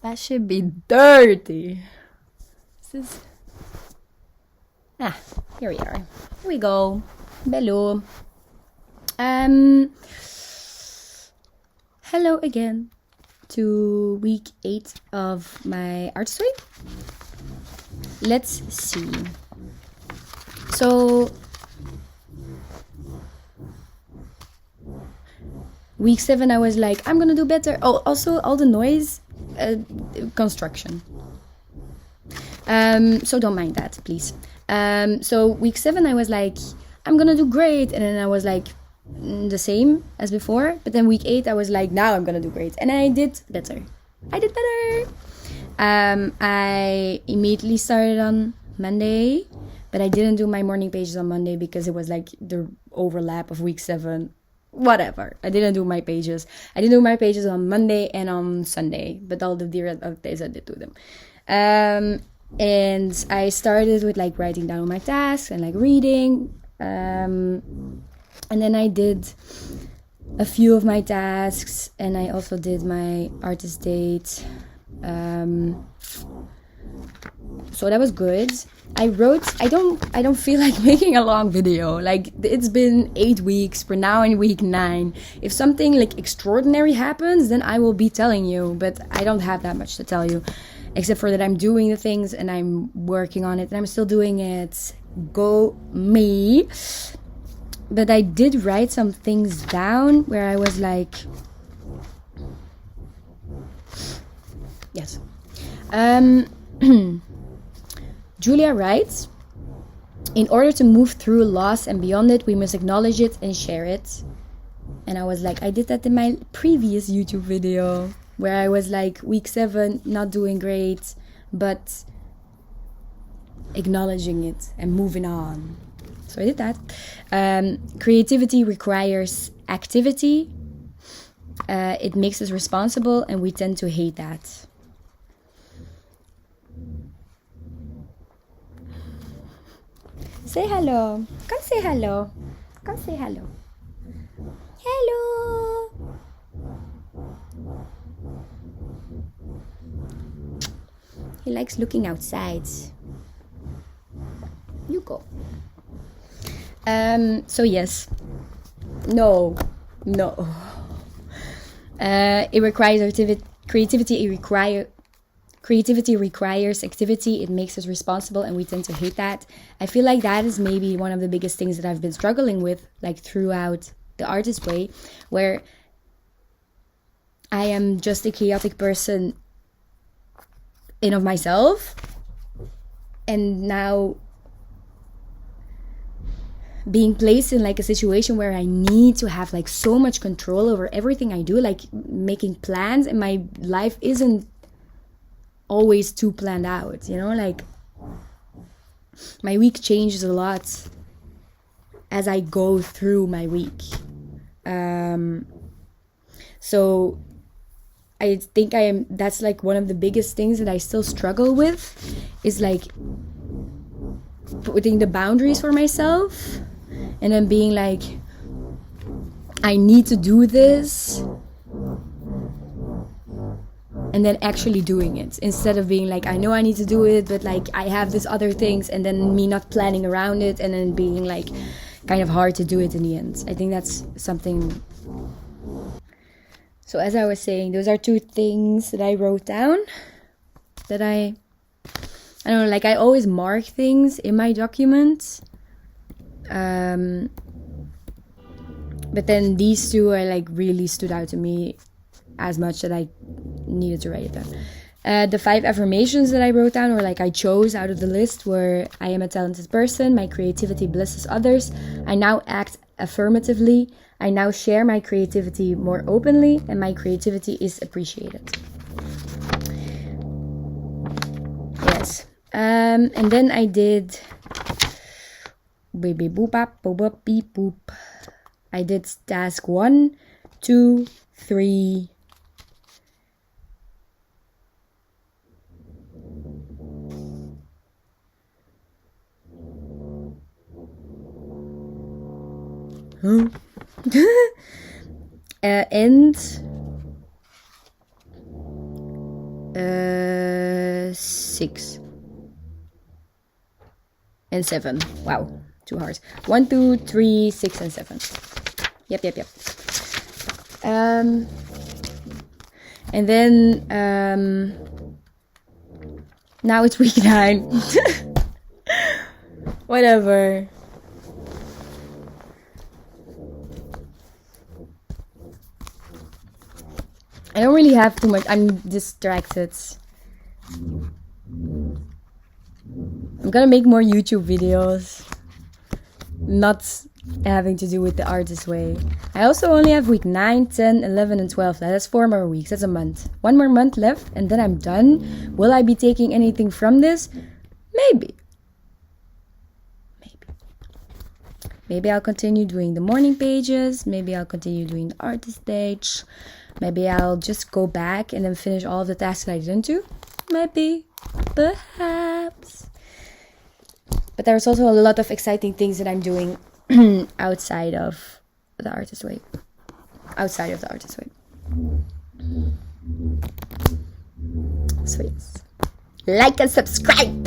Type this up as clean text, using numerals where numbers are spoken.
That should be dirty. This is... here we are. Here we go. Hello. Hello again to week 8 of my art story. Let's see. So, week 7 I was like, I'm gonna do better. Oh, also all the noise, construction. So don't mind that, please. So week 7 I was like, I'm gonna do great, and then I was like the same as before. But then week 8 I was like, now I'm gonna do great, and I did better. I immediately started on Monday, but I didn't do my morning pages on Monday because it was like the overlap of week 7. Whatever. I didn't do my pages. I didn't do my pages on Monday and on Sunday, but all the other days I did do them. And I started with like writing down my tasks and like reading. And then I did a few of my tasks, and I also did my artist date. So that was good. I don't feel like making a long video. Like, it's been 8 weeks. We're now in week 9. If something like extraordinary happens, then I will be telling you, but I don't have that much to tell you, except for that I'm doing the things and I'm working on it and I'm still doing it. Go me. But I did write some things down where I was like, yes. Julia writes, in order to move through loss and beyond it, we must acknowledge it and share it. And I was like, I did that in my previous YouTube video, where I was like, week 7, not doing great, but acknowledging it and moving on. So I did that. Creativity requires activity. It makes us responsible, and we tend to hate that. Say hello. Come say hello. Come say hello. Hello. He likes looking outside. You go. So yes. No. It requires creativity. Creativity requires activity. It makes us responsible, and we tend to hate that. I feel like that is maybe one of the biggest things that I've been struggling with, like throughout the artist way, where I am just a chaotic person in of myself, and now being placed in like a situation where I need to have like so much control over everything I do, like making plans, and my life isn't always too planned out, you know, like my week changes a lot as I go through my week. So I think that's like one of the biggest things that I still struggle with, is like putting the boundaries for myself, and then being like, I need to do this, and then actually doing it, instead of being like, I know I need to do it, but like I have these other things, and then me not planning around it, and then being like kind of hard to do it in the end. I think that's something. So as I was saying, those are 2 things that I wrote down, that I don't know, like I always mark things in my documents, but then these 2 are like really stood out to me as much that I needed to write it down. The 5 affirmations that I wrote down, or like I chose out of the list, were: I am a talented person, my creativity blesses others, I now act affirmatively, I now share my creativity more openly, and my creativity is appreciated. Yes. And then I did baby boop up, boop up, beep boop. I did task 1, 2, 3. And 6 and 7. Wow, too hard. 1, 2, 3, 6 and 7. Yep. And then now it's week 9. Whatever. I don't really have too much. I'm distracted. I'm gonna make more YouTube videos. Not having to do with the artist way. I also only have week 9, 10, 11 and 12. That's 4 more weeks. That's a month. 1 more month left and then I'm done. Will I be taking anything from this? Maybe. Maybe I'll continue doing the morning pages. Maybe I'll continue doing the artist stage. Maybe I'll just go back and then finish all of the tasks that I didn't do. Maybe. Perhaps. But there's also a lot of exciting things that I'm doing outside of the artist way. Outside of the artist way. So yes. Like and subscribe.